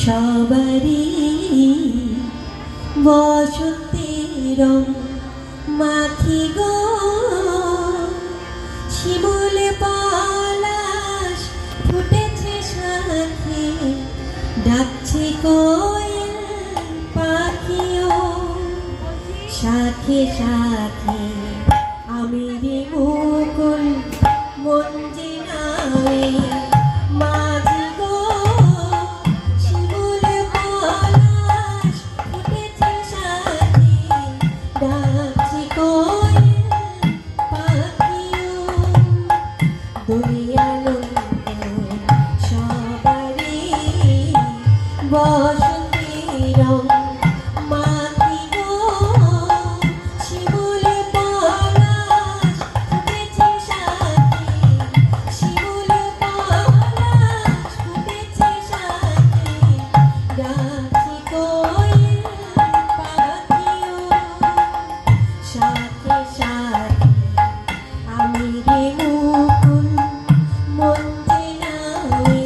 সবারই বসন্তের রং মাখি গো শিমুল পলাশ ফুটেছে শাখে ডাকছে কোয়েল পাখিও শাখে শাখে আমি রে মুকুল মঞ্জে নামে মাঝি গো শিমুল পলাশ ফুটেছে শাখে ডাকছে কোয়েল পাখিও দুনিয়ালো সবারই বসন্তের রং মাখি গো শিমুল পলাশ ফুটেছে শাখে শিমুল পলাশ ফুটেছে শাখে ডাকছে কোয়েল পাখিও শাখে শাখে আমি রে মুকুল মঞ্জে নামে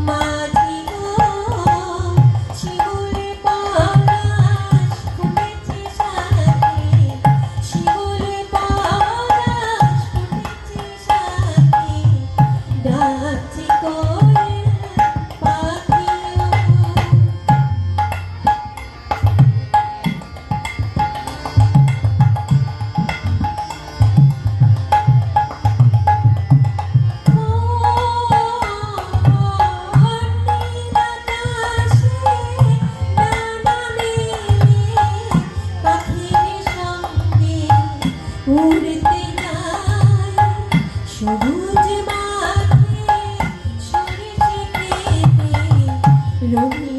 মাঝি গো শিমুল পলাশ ফুটেছে শাখে শিমুল পলাশ ফুটেছে শাখে ডাকছে কোয়েল পাখিও উড়তে যায় সবুজ মাঠে সরিষে খেতে রঙিন